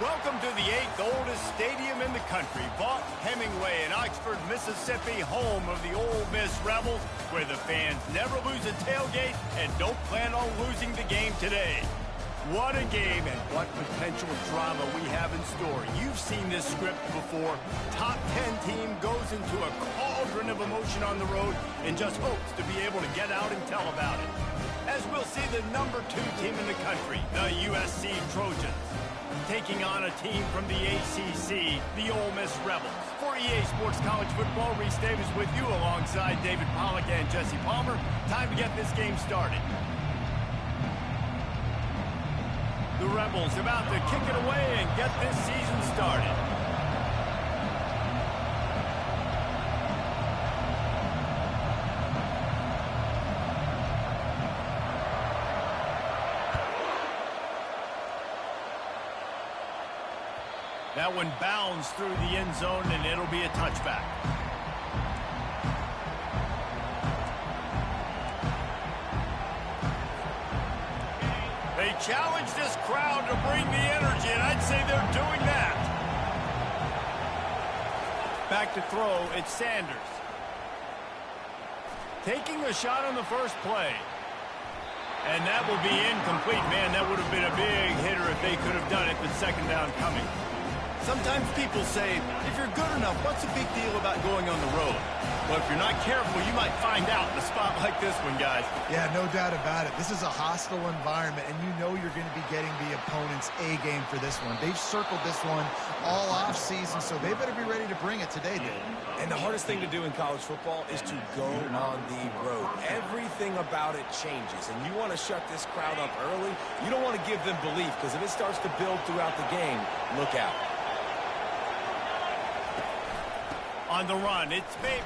Welcome to the 8th oldest stadium in the country, Vaught Hemingway in Oxford, Mississippi, home of the Ole Miss Rebels, where the fans never lose a tailgate and don't plan on losing the game today. What a game and what potential drama we have in store. You've seen this script before. Top 10 team goes into a cauldron of emotion on the road and just hopes to be able to get out and tell about it. As we'll see the number 2 team in the country, the USC Trojans, taking on a team from the ACC, the Ole Miss Rebels. For EA Sports College Football, Reese Davis with you alongside David Pollack and Jesse Palmer. Time to get this game started. The Rebels about to kick it away and get this season started. That one bounds through the end zone, and it'll be a touchback. They challenge this crowd to bring the energy, and I'd say they're doing that. Back to throw, it's Sanders. Taking a shot on the first play. And that will be incomplete. Man, that would have been a big hitter if they could have done it, but second down coming. Sometimes people say, if you're good enough, what's the big deal about going on the road? Well, if you're not careful, you might find out in a spot like this one, guys. Yeah, no doubt about it. This is a hostile environment, and you know you're going to be getting the opponent's A game for this one. They've circled this one all off season, so they better be ready to bring it today, Dave. And the hardest thing to do in college football is to go on the road. Everything about it changes, and you want to shut this crowd up early. You don't want to give them belief, because if it starts to build throughout the game, look out. On the run, it's Favors.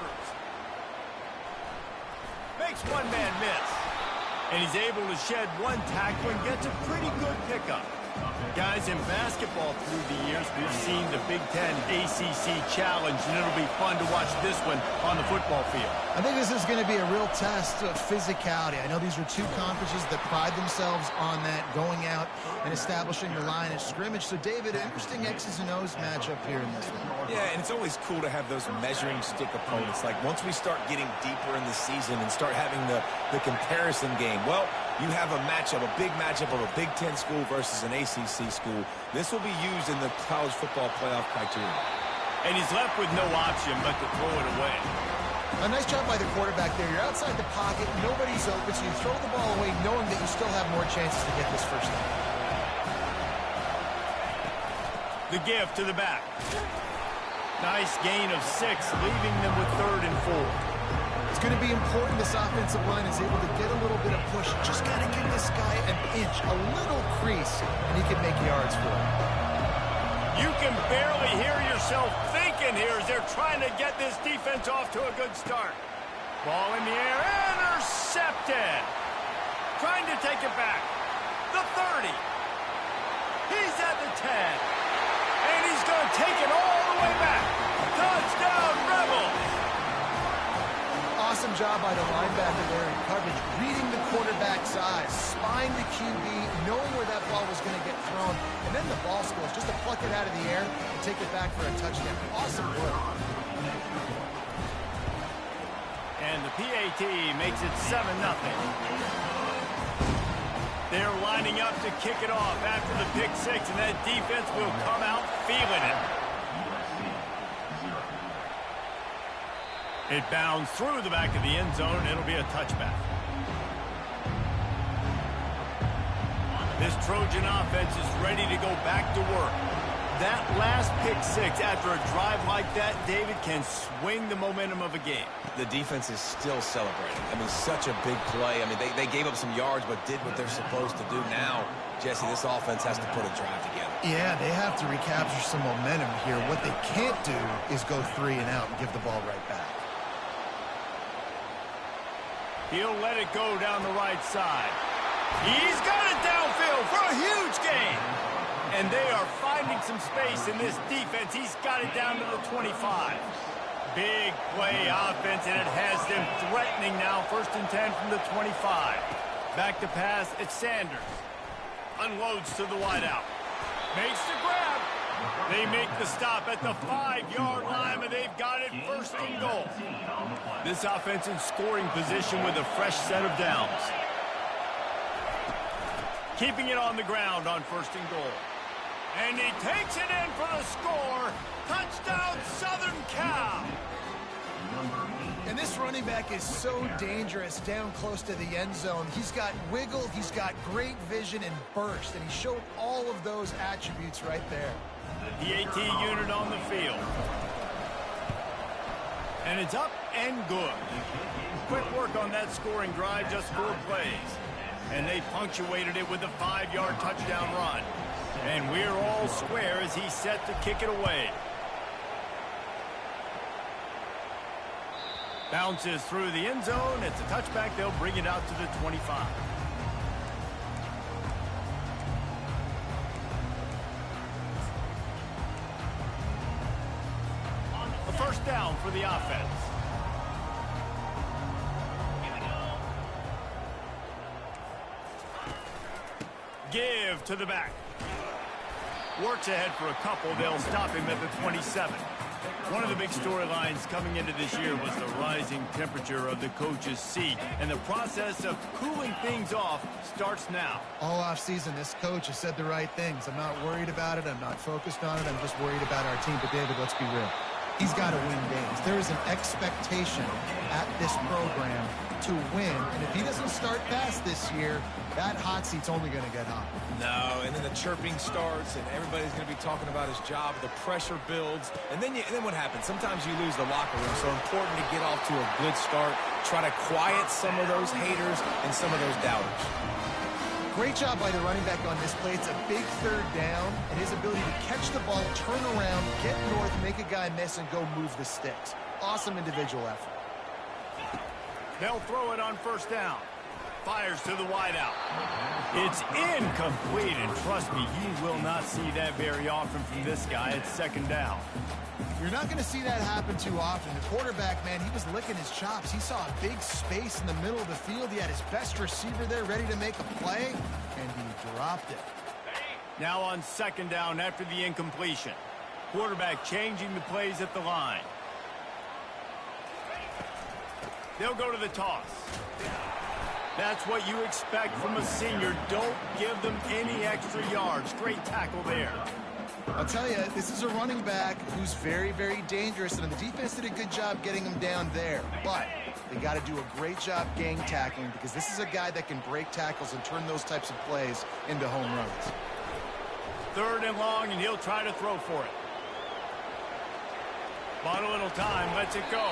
Makes one man miss. And he's able to shed one tackle and gets a pretty good pickup. Guys, in basketball through the years, we've seen the Big Ten ACC Challenge, and it'll be fun to watch this one on the football field. I think this is going to be a real test of physicality. I know these are two conferences that pride themselves on that, going out and establishing the line of scrimmage. So, David, interesting X's and O's matchup here in this one. Yeah, and it's always cool to have those measuring stick opponents. Like, once we start getting deeper in the season and start having the comparison game, well, you have a matchup, a big matchup of a Big Ten school versus an ACC school. This will be used in the college football playoff criteria. And he's left with no option but to throw it away. A nice job by the quarterback there. You're outside the pocket, nobody's open, so you throw the ball away knowing that you still have more chances to get this first down. The give to the back. Nice gain of 6, leaving them with 3rd and 4. It's going to be important this offensive line is able to get a little bit of push. Just got to give this guy an inch, a little crease, and he can make yards for it. You can barely hear yourself thinking here as they're trying to get this defense off to a good start. Ball in the air, intercepted. Trying to take it back. The 30. He's at the 10. And he's going to take it all the way back. Touchdown, Rebels. Awesome job by the linebacker there in coverage, reading the quarterback's eyes, spying the QB, knowing where that ball was going to get thrown, and then the ball scores, just to pluck it out of the air and take it back for a touchdown. Awesome work. And the PAT makes it 7-0. They're lining up to kick it off after the pick 6, and that defense will come out feeling it. It bounds through the back of the end zone, and it'll be a touchback. This Trojan offense is ready to go back to work. That last pick 6 after a drive like that, David, can swing the momentum of a game. The defense is still celebrating. I mean, such a big play. I mean, they gave up some yards but did what they're supposed to do. Now, Jesse, this offense has to put a drive together. Yeah, they have to recapture some momentum here. What they can't do is go 3 and out and give the ball right back. He'll let it go down the right side. He's got it downfield for a huge gain. And they are finding some space in this defense. He's got it down to the 25. Big play offense, and it has them threatening now. 1st and 10 from the 25. Back to pass, it's Sanders. Unloads to the wideout. Makes the grab. They make the stop at the 5-yard line, and they've got it first and goal. This offense in scoring position with a fresh set of downs. Keeping it on the ground on first and goal. And he takes it in for the score. Touchdown, Southern Cal. And this running back is so dangerous down close to the end zone. He's got wiggle, he's got great vision and burst, and he showed all of those attributes right there. The AT unit on the field. And it's up and good. Quick work on that scoring drive, just 4 plays. And they punctuated it with a 5-yard touchdown run. And we're all square as he's set to kick it away. Bounces through the end zone. It's a touchback. They'll bring it out to the 25. A first down for the offense. Give to the back. Works ahead for a couple. They'll stop him at the 27. One of the big storylines coming into this year was the rising temperature of the coach's seat, and the process of cooling things off starts now. All offseason, this coach has said the right things. I'm not worried about it. I'm not focused on it. I'm just worried about our team. But, David, let's be real. He's got to win games. There is an expectation at this program to win, and if he doesn't start fast this year, that hot seat's only going to get hot. No, and then the chirping starts, and everybody's going to be talking about his job. The pressure builds, and then what happens? Sometimes you lose the locker room, so important to get off to a good start. Try to quiet some of those haters and some of those doubters. Great job by the running back on this play. It's a big third down, and his ability to catch the ball, turn around, get north, make a guy miss, and go move the sticks. Awesome individual effort. They'll throw it on first down. Fires to the wideout. It's incomplete, and trust me, you will not see that very often from this guy. It's second down. You're not going to see that happen too often. The quarterback, man, he was licking his chops. He saw a big space in the middle of the field. He had his best receiver there ready to make a play, and he dropped it. Now on second down after the incompletion. Quarterback changing the plays at the line. They'll go to the toss. That's what you expect from a senior. Don't give them any extra yards. Great tackle there. I'll tell you, this is a running back who's very, very dangerous, and the defense did a good job getting him down there. But they got to do a great job gang tackling, because this is a guy that can break tackles and turn those types of plays into home runs. Third and long, and he'll try to throw for it. Bought a little time, lets it go.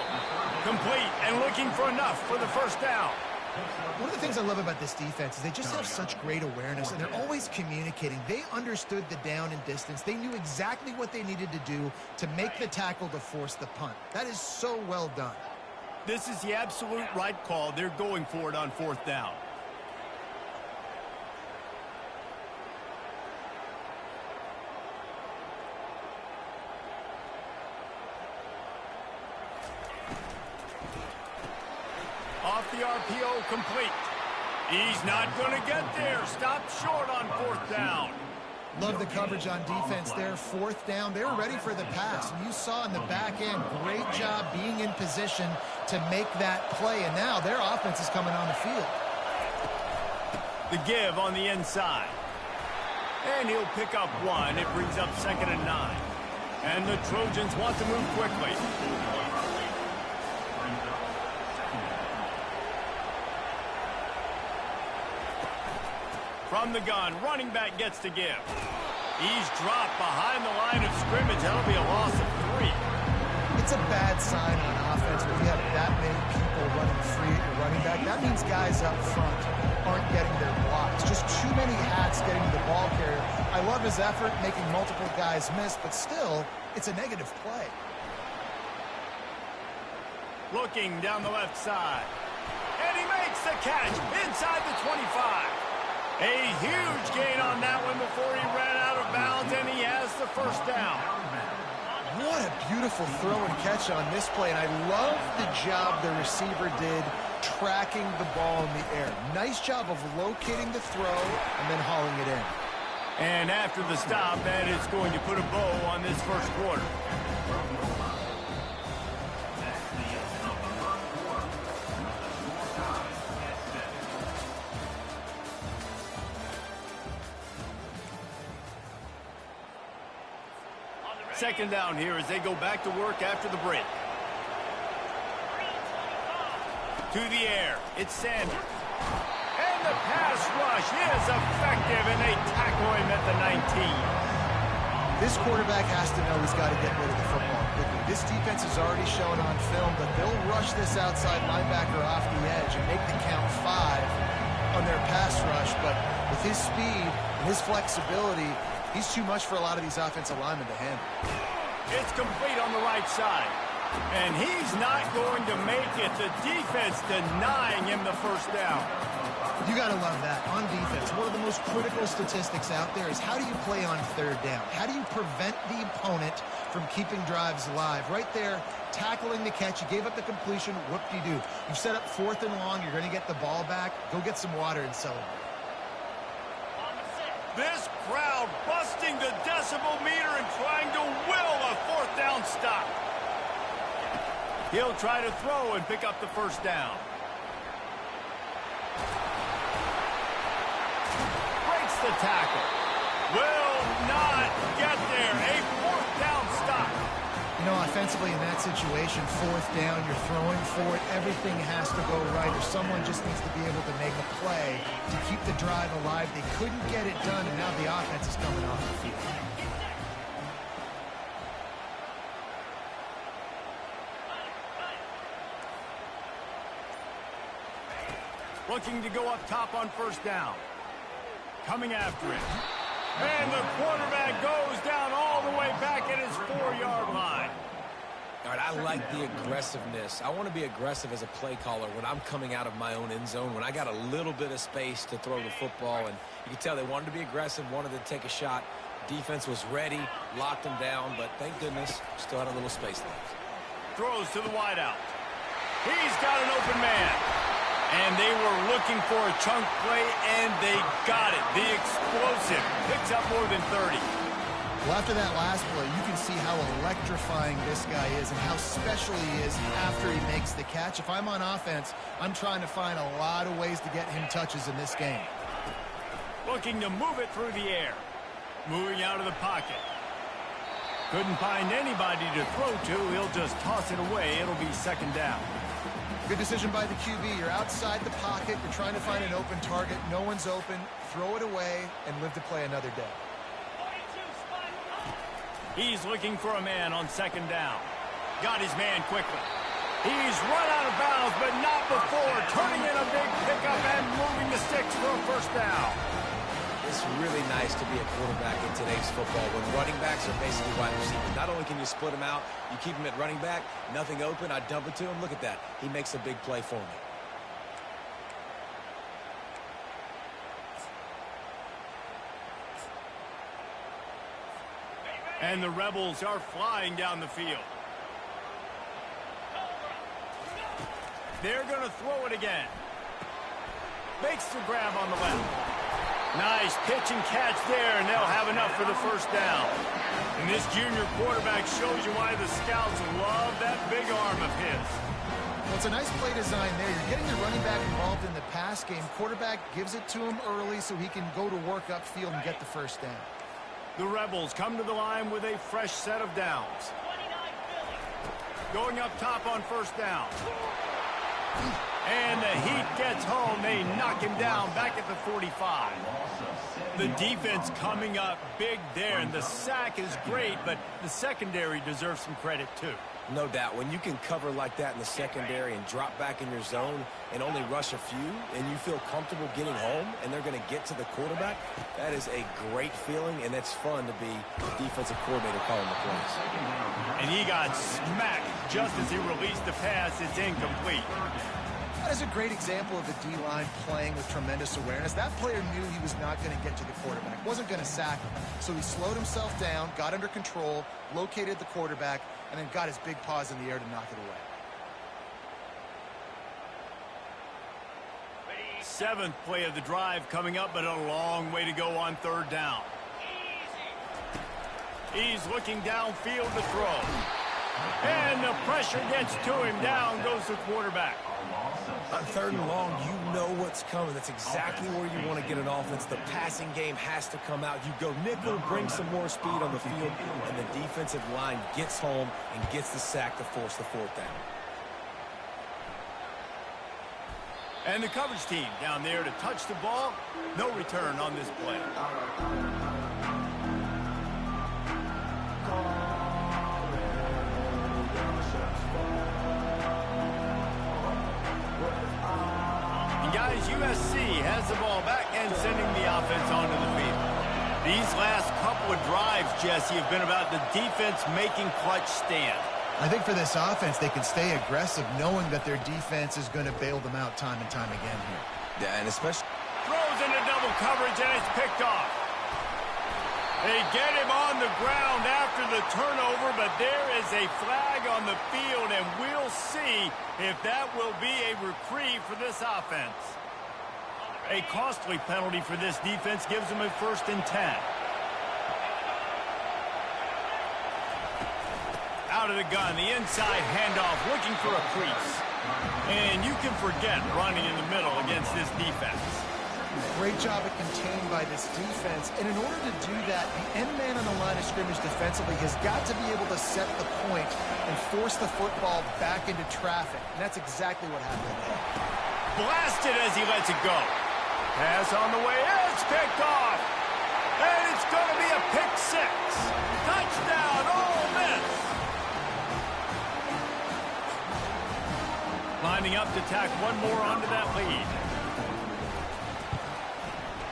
Complete, and looking for enough for the first down. One of the things I love about this defense is they just have such great awareness, and they're always communicating. They understood the down and distance. They knew exactly what they needed to do to make the tackle to force the punt. That is so well done. This is the absolute right call. They're going for it on fourth down. Off the RPO, complete. He's not going to get there. Stopped short on fourth down. Love the coverage on defense there. Fourth down, they were ready for the pass. And you saw in the back end, great job being in position to make that play. And now their offense is coming on the field. The give on the inside. And he'll pick up one. It brings up 2nd and 9. And the Trojans want to move quickly. From the gun, running back gets to give. He's dropped behind the line of scrimmage. That'll be a loss of 3. It's a bad sign on offense when you have that many people running free at your running back. That means guys up front aren't getting their blocks. Just too many hats getting to the ball carrier. I love his effort, making multiple guys miss, but still, it's a negative play. Looking down the left side. And he makes the catch inside the 25. A huge gain on that one before he ran out of bounds, and he has the first down. What a beautiful throw and catch on this play, and I love the job the receiver did tracking the ball in the air. Nice job of locating the throw and then hauling it in. And after the stop, that is going to put a bow on this first quarter. Second down here as they go back to work after the break. To the air, it's Sanders. And the pass rush is effective, and they tackle him at the 19. This quarterback has to know he's got to get rid of the football quickly. This defense is already shown on film that they'll rush this outside linebacker off the edge and make the count 5 on their pass rush. But with his speed and his flexibility, he's too much for a lot of these offensive linemen to handle. It's complete on the right side. And he's not going to make it. The defense denying him the first down. You got to love that. On defense, one of the most critical statistics out there is how do you play on third down? How do you prevent the opponent from keeping drives alive? Right there, tackling the catch. You gave up the completion. What do? You've set up 4th and long. You're going to get the ball back. Go get some water and celebrate. This crowd busting the decibel meter and trying to will a 4th down stop. He'll try to throw and pick up the first down. Breaks the tackle. Will not get there. A 4th down stop. You know, offensively in that situation, 4th down, you're throwing for it. Everything has to go right, or someone just needs to be able to make a play to keep the drive alive. They couldn't get it done, and now the offense is coming off the field. Looking to go up top on first down. Coming after it. And the quarterback goes down all the way back at his 4-yard line. All right, I like the aggressiveness. I want to be aggressive as a play caller when I'm coming out of my own end zone, when I got a little bit of space to throw the football. And you can tell they wanted to be aggressive, wanted to take a shot. Defense was ready, locked them down, but thank goodness, still had a little space left. Throws to the wideout. He's got an open man. And they were looking for a chunk play, and they got it. The explosive picks up more than 30. Well, after that last play, you can see how electrifying this guy is and how special he is after he makes the catch. If I'm on offense, I'm trying to find a lot of ways to get him touches in this game. Looking to move it through the air. Moving out of the pocket. Couldn't find anybody to throw to. He'll just toss it away. It'll be second down. Good decision by the QB. You're outside the pocket. You're trying to find an open target. No one's open. Throw it away and live to play another day. He's looking for a man on second down. Got his man quickly. He's run out of bounds, but not before turning in a big pickup and moving the sticks for a first down. It's really nice to be a quarterback in today's football when running backs are basically wide receivers. Not only can you split them out, you keep them at running back, nothing open, I dump it to him. Look at that. He makes a big play for me. And the Rebels are flying down the field. They're going to throw it again. Makes the grab on the left. Nice pitch and catch there, and they'll have enough for the first down. And this junior quarterback shows you why the scouts love that big arm of his. Well, it's a nice play design there. You're getting the running back involved in the pass game. Quarterback gives it to him early so he can go to work upfield and get the first down. The Rebels come to the line with a fresh set of downs. Going up top on first down. And the heat gets home. They knock him down back at the 45. The defense coming up big there, and the sack is great, but the secondary deserves some credit too. No doubt. When you can cover like that in the secondary and drop back in your zone and only rush a few, and you feel comfortable getting home, and they're going to get to the quarterback, that is a great feeling, and it's fun to be the defensive coordinator calling the plays. And he got smacked just as he released the pass. It's incomplete. That is a great example of the D-line playing with tremendous awareness. That player knew he was not going to get to the quarterback, wasn't going to sack him. So he slowed himself down, got under control, located the quarterback, and then got his big paws in the air to knock it away. Seventh play of the drive coming up, but a long way to go on third down. He's looking downfield to throw. And the pressure gets to him. Down goes the quarterback. On 3rd and long, you know what's coming. That's exactly where you want to get an offense. The passing game has to come out. You go nickel, bring some more speed on the field, and the defensive line gets home and gets the sack to force the 4th down. And the coverage team down there to touch the ball. No return on this play. Guys, USC has the ball back and sending the offense onto the field. These last couple of drives, Jesse, have been about the defense making clutch stand. I think for this offense, they can stay aggressive knowing that their defense is going to bail them out time and time again here. Yeah, and especially... Throws into double coverage, and it's picked off. They get him on the ground after the turnover, but there is a flag on the field, and we'll see if that will be a reprieve for this offense. A costly penalty for this defense gives them a 1st and 10. Out of the gun, the inside handoff, looking for a crease. And you can forget running in the middle against this defense. Great job at contained by this defense. And in order to do that, the end man on the line of scrimmage defensively has got to be able to set the point and force the football back into traffic. And that's exactly what happened there. Blasted as he lets it go. Pass on the way. It's picked off. And it's going to be a pick 6. Touchdown, Ole Miss. Lining up to tack one more onto that lead.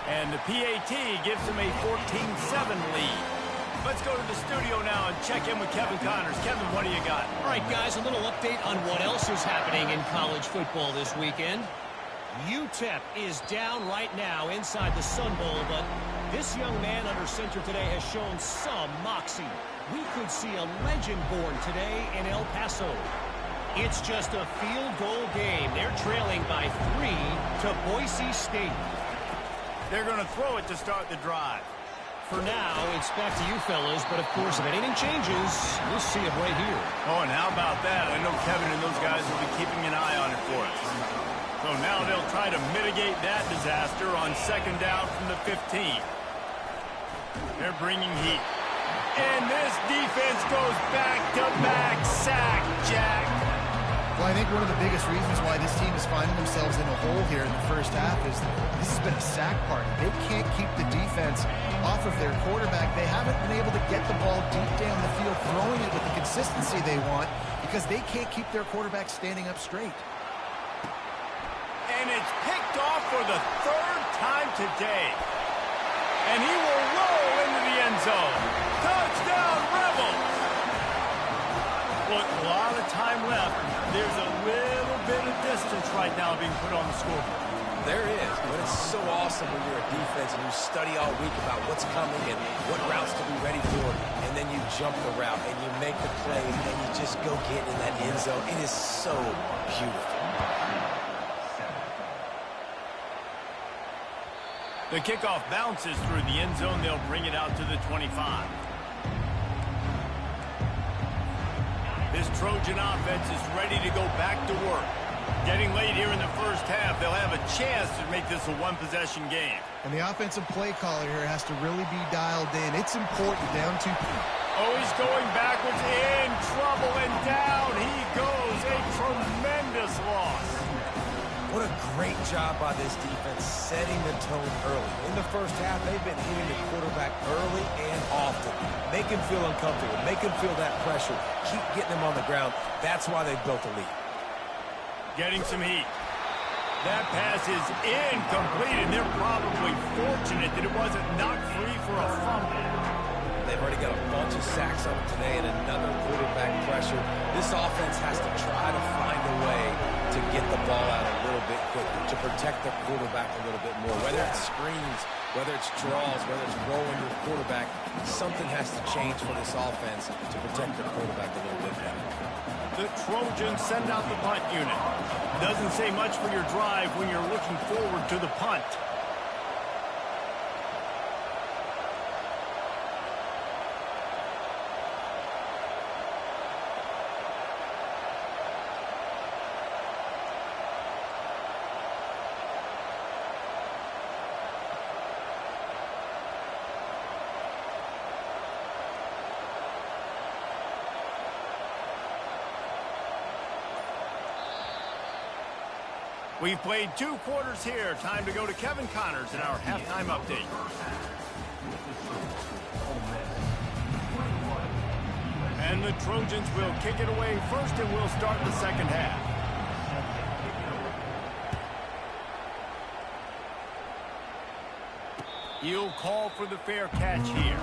And the PAT gives them a 14-7 lead. Let's go to the studio now and check in with Kevin Connors. Kevin, what do you got? All right, guys, a little update on what else is happening in college football this weekend. UTEP is down right now inside the Sun Bowl, but this young man under center today has shown some moxie. We could see a legend born today in El Paso. It's just a field goal game. They're trailing by 3 to Boise State. They're going to throw it to start the drive. For now, it's back to you fellas, but of course, if anything changes, we'll see it right here. Oh, and how about that? I know Kevin and those guys will be keeping an eye on it for us. So now they'll try to mitigate that disaster on 2nd down from the 15. They're bringing heat. And this defense goes back-to-back sack, Jack. Well, I think one of the biggest reasons why this team is finding themselves in a hole here in the first half is this has been a sack party. They can't keep the defense off of their quarterback. They haven't been able to get the ball deep down the field, throwing it with the consistency they want because they can't keep their quarterback standing up straight. And it's picked off for the 3rd time today. And he will roll into the end zone. Touchdown, Rebels! Look, a lot of time left. There's a little bit of distance right now being put on the scoreboard. There is, but it's so awesome when you're a defense and you study all week about what's coming and what routes to be ready for, and then you jump the route and you make the plays and you just go get in that end zone. It is so beautiful. The kickoff bounces through the end zone. They'll bring it out to the 25. This Trojan offense is ready to go back to work. Getting late here in the first half, they'll have a chance to make this a one-possession game. And the offensive play caller here has to really be dialed in. It's important down to... Oh, he's going backwards, in trouble, and down he goes. A tremendous loss. What a great job by this defense setting the tone early. In the first half, they've been hitting the quarterback early and often. Make him feel uncomfortable. Make him feel that pressure. Keep getting him on the ground. That's why they've built a lead. Getting some heat. That pass is incomplete, and they're probably fortunate that it wasn't knocked free for a fumble. They've already got a bunch of sacks on them today and another quarterback pressure. This offense has to try to find a way to get the ball out a little bit quicker, to protect the quarterback a little bit more. Whether it's screens, whether it's draws, whether it's rolling your quarterback, something has to change for this offense to protect their quarterback a little bit better. The Trojans send out the punt unit. Doesn't say much for your drive when you're looking forward to the punt. We've played 2 quarters here. Time to go to Kevin Connors in our halftime update. And the Trojans will kick it away first, and we'll start the second half. He'll call for the fair catch here.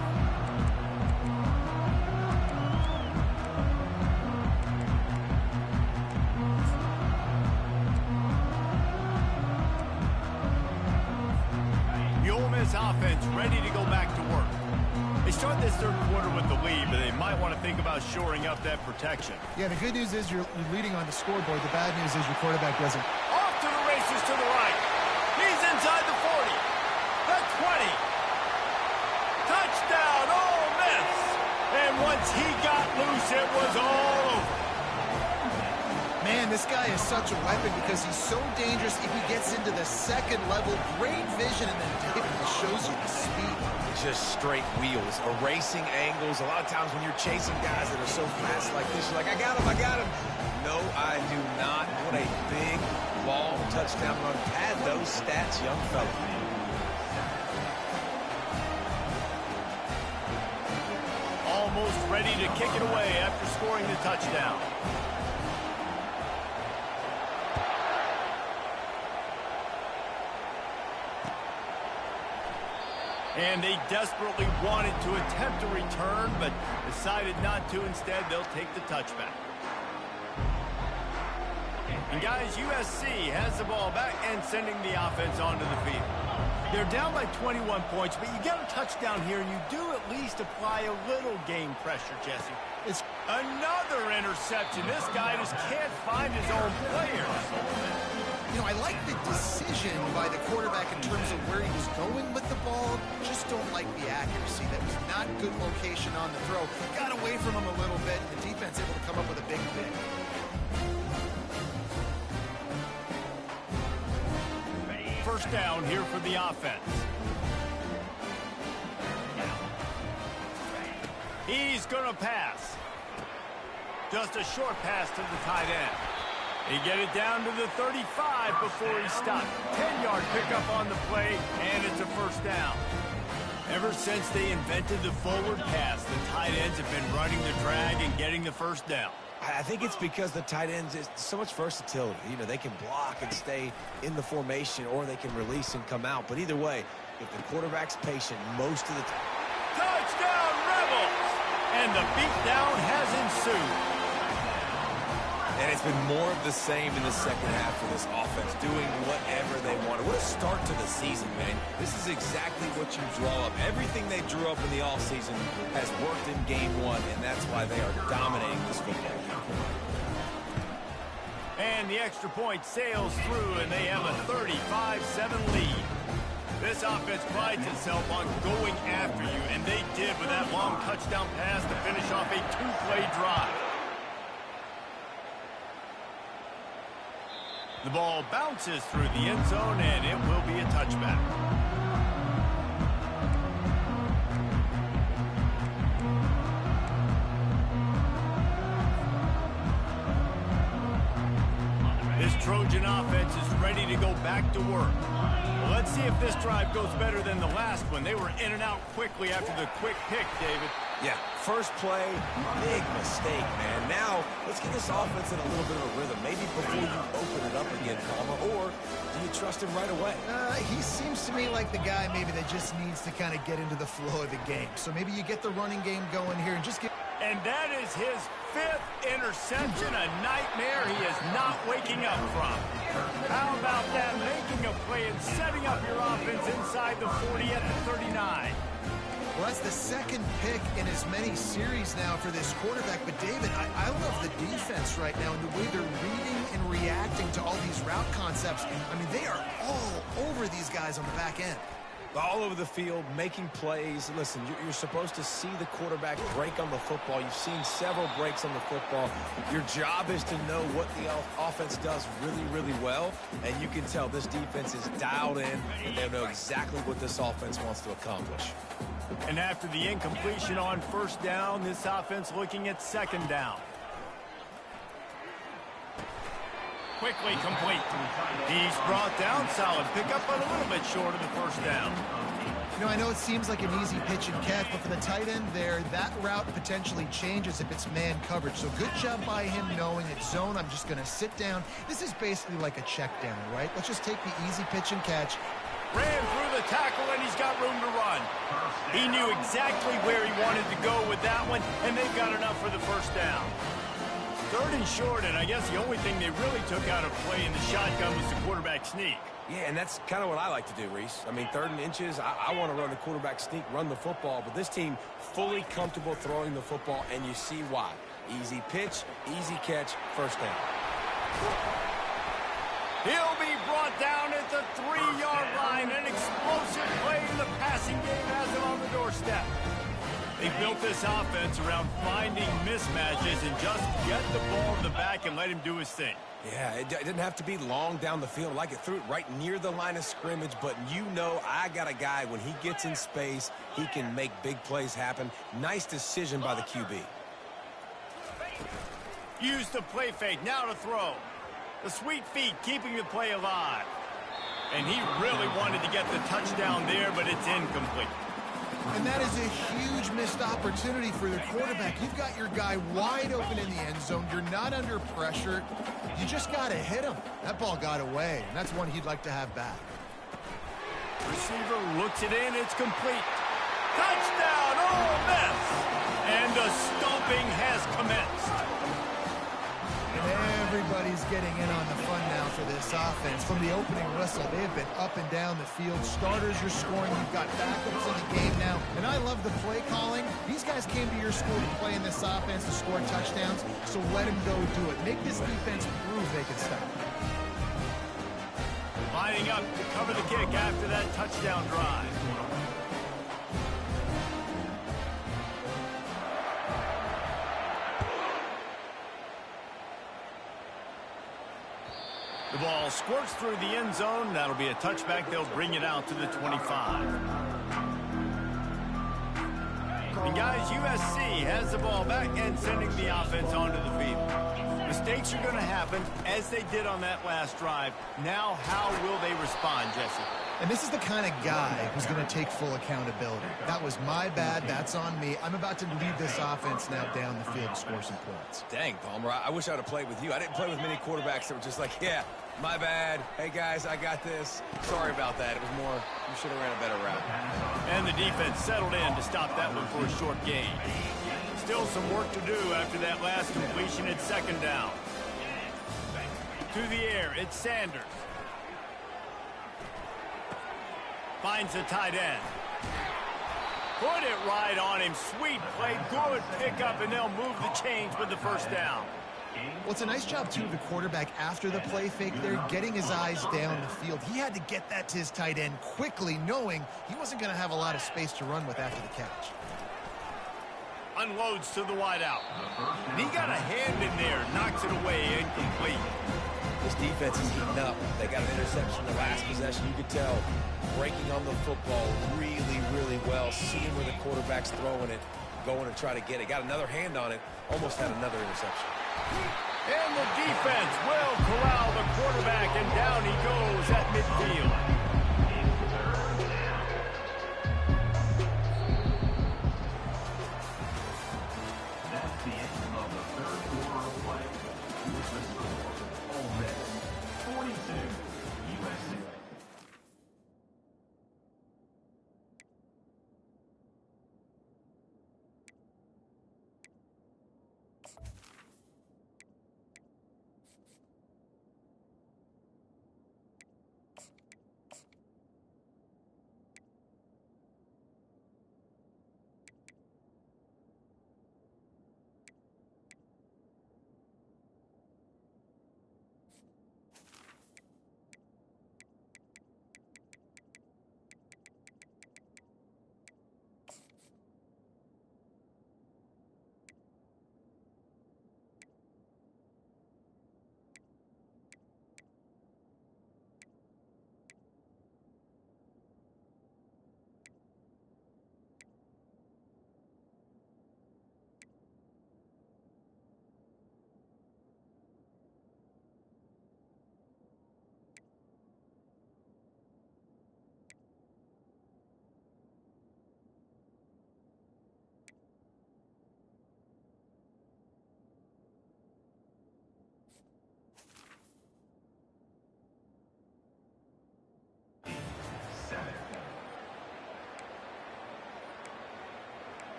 The Ole Miss offense ready to go back to work. They start this third quarter with the lead, but they might want to think about shoring up that protection. Yeah, the good news is you're leading on the scoreboard. The bad news is your quarterback doesn't. Off to the races to the right. He's inside the 40. The 20. Touchdown, Ole Miss. And once he got loose, it was all over. Man, this guy is such a weapon because he's so dangerous if he gets into the second level. Great vision, and then David shows you the speed. Just straight wheels, erasing angles. A lot of times when you're chasing guys that are so fast like this, you're like, I got him, I got him. No, I do not. What a big, long touchdown run. Pad those stats, young fella. Almost ready to kick it away after scoring the touchdown. And they desperately wanted to attempt a return, but decided not to. Instead, they'll take the touchback. And guys, USC has the ball back and sending the offense onto the field. They're down by 21 points, but you get a touchdown here, and you do at least apply a little game pressure, Jesse. It's another interception. This guy just can't find his own players. You know, I like the decision by the quarterback in terms of where he was going with the ball. Just don't like the accuracy. That was not good location on the throw. Got away from him a little bit. The defense able to come up with a big pick. First down here for the offense. He's going to pass. Just a short pass to the tight end. They get it down to the 35 before he stopped. 10-yard pickup on the play, and it's a first down. Ever since they invented the forward pass, the tight ends have been running the drag and getting the first down. I think it's because the tight ends is so much versatility. You know, they can block and stay in the formation, or they can release and come out. But either way, if the quarterback's patient most of the time. Touchdown, Rebels! And the beatdown has ensued. And it's been more of the same in the second half for this offense, doing whatever they want. What a start to the season, man. This is exactly what you draw up. Everything they drew up in the offseason has worked in game one, and that's why they are dominating this football game. And the extra point sails through, and they have a 35-7 lead. This offense prides itself on going after you, and they did with that long touchdown pass to finish off a 2-play drive. The ball bounces through the end zone, and it will be a touchback. This Trojan offense is ready to go back to work. Well, let's see if this drive goes better than the last one. They were in and out quickly after the quick pick, David. Yeah, first play, big mistake, man. Now, let's get this offense in a little bit of a rhythm. Maybe before you open it up again, Palmer, or do you trust him right away? He seems to me like the guy maybe that just needs to kind of get into the flow of the game. So maybe you get the running game going here and just get... And that is his 5th interception, a nightmare he is not waking up from. How about that, making a play and setting up your offense inside the 40 at the 39. Well, that's the second pick in as many series now for this quarterback. But, David, I love the defense right now and the way they're reading and reacting to all these route concepts. I mean, they are all over these guys on the back end. All over the field, making plays. Listen, you're supposed to see the quarterback break on the football. You've seen several breaks on the football. Your job is to know what the offense does really, really well. And you can tell this defense is dialed in, and they know exactly what this offense wants to accomplish. And after the incompletion on first down, this offense looking at second down. Quickly complete. He's brought down. Solid pickup, but a little bit short of the first down. You know, I know it seems like an easy pitch and catch, but for the tight end there, that route potentially changes if it's man coverage. So good job by him knowing it's zone. I'm just going to sit down. This is basically like a check down, right? Let's just take the easy pitch and catch. Ran through the tackle, and he's got room to run. He knew exactly where he wanted to go with that one, and they've got enough for the first down. Third and short, and I guess the only thing they really took out of play in the shotgun was the quarterback sneak. Yeah, and that's kind of what I like to do, Reese. I mean, 3rd and inches, I want to run the quarterback sneak, run the football, but this team fully comfortable throwing the football, and you see why. Easy pitch, easy catch, first down. He'll be brought down at the 3-yard line. An explosive play in the passing game has him on the doorstep. They built this offense around finding mismatches and just get the ball in the back and let him do his thing. Yeah, it didn't have to be long down the field. Like it threw it right near the line of scrimmage, but you know I got a guy, when he gets in space, he can make big plays happen. Nice decision by the QB. Use the play fake, now to throw. The sweet feet keeping the play alive. And he really wanted to get the touchdown there, but it's incomplete. And that is a huge missed opportunity for the quarterback. You've got your guy wide open in the end zone. You're not under pressure. You just got to hit him. That ball got away, and that's one he'd like to have back. Receiver looks it in. It's complete. Touchdown, Ole Miss! And the stomping has commenced. And everybody's getting in on the fun now for this offense. From the opening whistle, they have been up and down the field. Starters are scoring. You've got backups in the game now. And I love the play calling. These guys came to your school to play in this offense to score touchdowns, so let them go do it. Make this defense prove they can stop. Lining up to cover the kick after that touchdown drive. The ball squirts through the end zone. That'll be a touchback. They'll bring it out to the 25. And guys, USC has the ball back and sending the offense onto the field. Mistakes are going to happen, as they did on that last drive. Now, how will they respond, Jesse? And this is the kind of guy who's going to take full accountability. That was my bad. That's on me. I'm about to lead this offense now down the field to score some points. Dang, Palmer, I wish I would have played with you. I didn't play with many quarterbacks that were just like, yeah, my bad. Hey, guys, I got this. Sorry about that. It was more, you should have ran a better route. And the defense settled in to stop that one for a short gain. Still some work to do after that last completion at 2nd down. To the air, it's Sanders. Finds the tight end. Put it right on him. Sweet play. Good pickup, and they'll move the chains with the first down. Well, it's a nice job, too, of the quarterback after the play fake there, getting his eyes down the field. He had to get that to his tight end quickly, knowing he wasn't going to have a lot of space to run with after the catch. Unloads to the wideout. And he got a hand in there. Knocks it away. Incomplete. This defense is heating up. They got an interception the last possession. You could tell breaking on the football really, really well. Seeing where the quarterback's throwing it, going to try to get it. Got another hand on it. Almost had another interception. And the defense will corral the quarterback, and down he goes at midfield. That's the end of the 3rd quarter of play. With the score, Ole Miss 42, USC.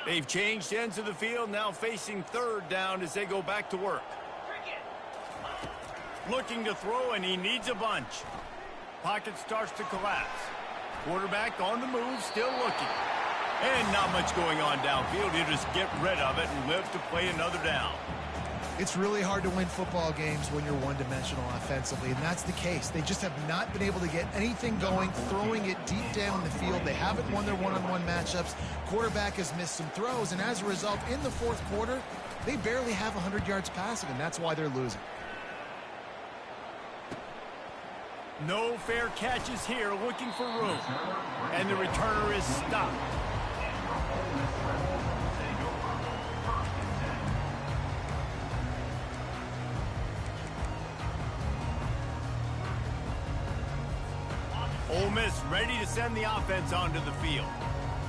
They've changed ends of the field, now facing third down as they go back to work. Looking to throw, and he needs a bunch. Pocket starts to collapse. Quarterback on the move, still looking. And not much going on downfield. He'll just get rid of it and live to play another down. It's really hard to win football games when you're one-dimensional offensively, and that's the case. They just have not been able to get anything going, throwing it deep down the field. They haven't won their one-on-one matchups. Quarterback has missed some throws, and as a result, in the fourth quarter, they barely have 100 yards passing, and that's why they're losing. No fair catches here, looking for room. And the returner is stopped. Ole Miss ready to send the offense onto the field.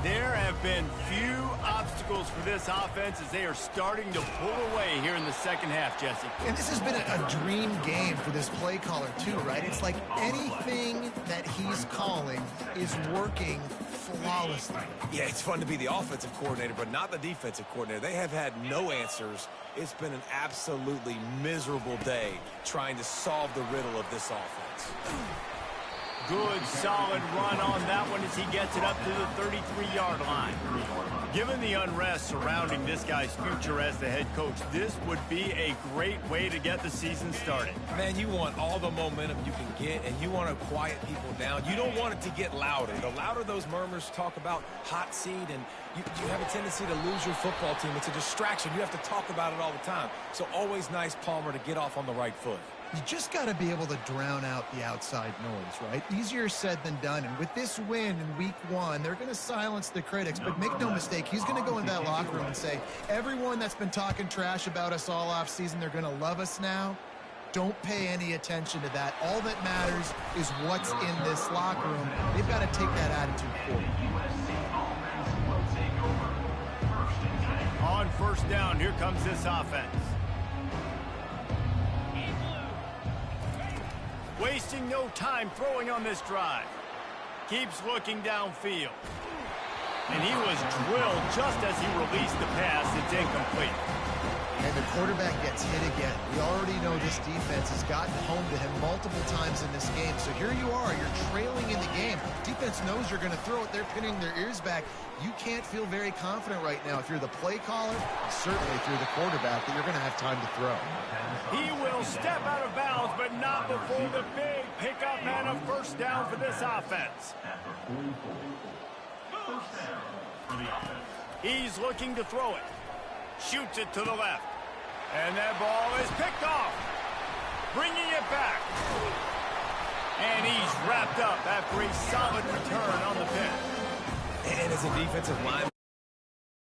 There have been few obstacles for this offense as they are starting to pull away here in the second half, Jesse. And this has been a dream game for this play caller, too, right? It's like anything that he's calling is working flawlessly. Yeah, it's fun to be the offensive coordinator, but not the defensive coordinator. They have had no answers. It's been an absolutely miserable day trying to solve the riddle of this offense. Good, solid run on that one as he gets it up to the 33-yard line. Given the unrest surrounding this guy's future as the head coach, this would be a great way to get the season started. Man, you want all the momentum you can get, and you want to quiet people down. You don't want it to get louder. The louder those murmurs talk about hot seat, and you have a tendency to lose your football team. It's a distraction. You have to talk about it all the time. So always nice, Palmer, to get off on the right foot. You just got to be able to drown out the outside noise, right? Easier said than done. And with this win in week one, they're going to silence the critics. But make no mistake, he's going to go into that locker room and say, everyone that's been talking trash about us all off season, they're going to love us now. Don't pay any attention to that. All that matters is what's in this locker room. They've got to take that attitude forward. On first down, here comes this offense. Wasting no time throwing on this drive. Keeps looking downfield. And he was drilled just as he released the pass. It's incomplete. And the quarterback gets hit again. We already know this defense has gotten home to him multiple times in this game. So here you are. You're trailing in the game. Defense knows you're going to throw it. They're pinning their ears back. You can't feel very confident right now if you're the play caller, and certainly if you're the quarterback, that you're going to have time to throw. He will step out of bounds, but not before the big pickup and a first down for this offense. He's looking to throw it. Shoots it to the left. And that ball is picked off. Bringing it back. And he's wrapped up after a solid return on the pin. And as a defensive lineman,